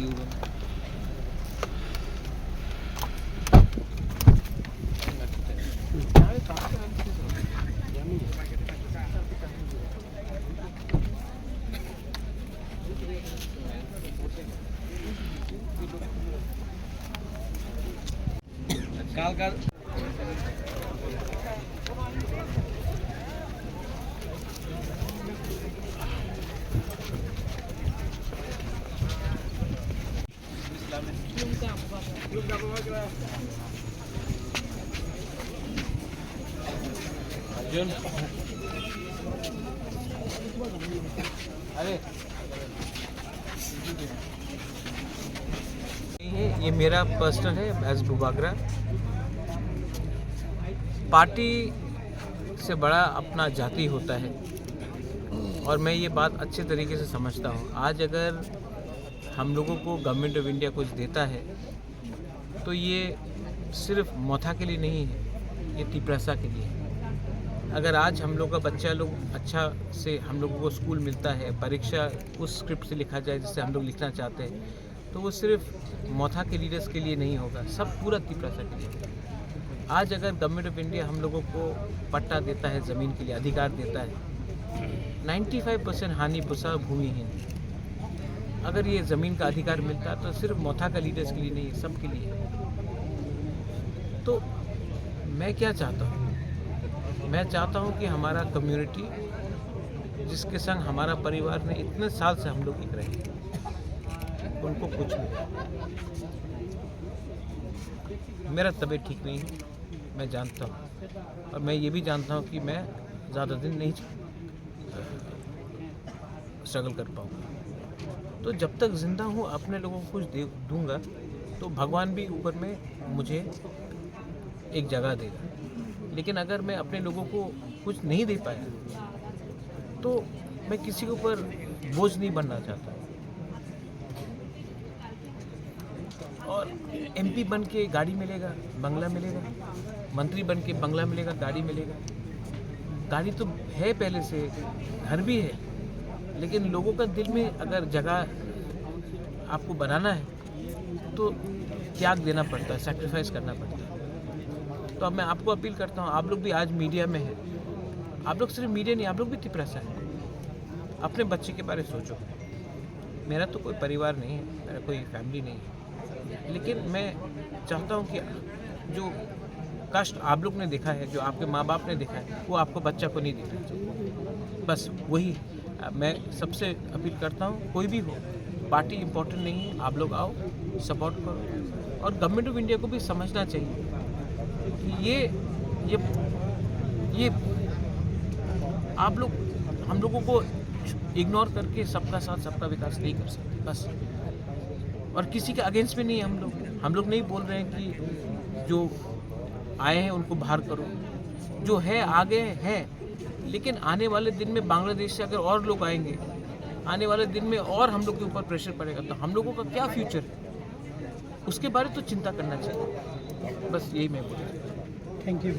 होगा। काल अर्जुन, अरे ये मेरा पर्सनल है एज बुबागरा। पार्टी से बड़ा अपना जाति होता है और मैं ये बात अच्छे तरीके से समझता हूँ। आज अगर हम लोगों को गवर्नमेंट ऑफ इंडिया कुछ देता है तो ये सिर्फ मोथा के लिए नहीं है, ये तिपरासा के लिए है। अगर आज हम लोग का बच्चा लोग अच्छा से हम लोगों को स्कूल मिलता है, परीक्षा उस स्क्रिप्ट से लिखा जाए जिससे हम लोग लिखना चाहते हैं, तो वो सिर्फ मोथा के लीडर्स के लिए नहीं होगा, सब पूरा तिपरासा के लिए। आज अगर गवर्नमेंट ऑफ इंडिया हम लोगों को पट्टा देता है, ज़मीन के लिए अधिकार देता है, 95% हानि पुसा भूमिहीन। अगर ये ज़मीन का अधिकार मिलता है तो सिर्फ मोथा का लीडर्स के लिए नहीं है, सब के लिए। तो मैं क्या चाहता हूँ? मैं चाहता हूँ कि हमारा कम्युनिटी जिसके संग हमारा परिवार ने इतने साल से हम लोग एक रहे, उनको कुछ मिले। मेरा तबीयत ठीक नहीं है, मैं जानता हूँ, और मैं ये भी जानता हूँ कि मैं ज़्यादा दिन नहीं स्ट्रगल कर पाऊँगा। तो जब तक ज़िंदा हूँ अपने लोगों को कुछ दूंगा तो भगवान भी ऊपर में मुझे एक जगह देगा। लेकिन अगर मैं अपने लोगों को कुछ नहीं दे पाया तो मैं किसी के ऊपर बोझ नहीं बनना चाहता। और एमपी बन के गाड़ी मिलेगा, बंगला मिलेगा, मंत्री बन के बंगला मिलेगा, गाड़ी मिलेगा। गाड़ी तो है पहले से, घर भी है, लेकिन लोगों का दिल में अगर जगह आपको बनाना है तो त्याग देना पड़ता है, सैक्रिफाइस करना पड़ता है। तो अब मैं आपको अपील करता हूँ, आप लोग भी आज मीडिया में हैं, आप लोग सिर्फ मीडिया नहीं, आप लोग भी तिपरासा है। अपने बच्चे के बारे में सोचो। मेरा तो कोई परिवार नहीं है, मेरा कोई फैमिली नहीं है, लेकिन मैं चाहता हूँ कि जो कष्ट आप लोग ने देखा है, जो आपके माँ बाप ने देखा है, वो आपको बच्चा को नहीं देखना चाहिए। बस वही मैं सबसे अपील करता हूँ। कोई भी हो, पार्टी इम्पोर्टेंट नहीं है, आप लोग आओ, सपोर्ट करो। और गवर्नमेंट ऑफ इंडिया को भी समझना चाहिए कि ये आप लोग हम लोगों को इग्नोर करके सबका साथ सबका विकास नहीं कर सकते। बस, और किसी के अगेंस्ट में नहीं है हम लोग नहीं बोल रहे हैं कि जो आए हैं उनको बाहर करो, जो है आगे है। लेकिन आने वाले दिन में बांग्लादेश से अगर और लोग आएंगे, आने वाले दिन में और हम लोग के ऊपर प्रेशर पड़ेगा, तो हम लोगों का क्या फ्यूचर है, उसके बारे में तो चिंता करना चाहिए। बस यही मैं बोलूँ। Thank you.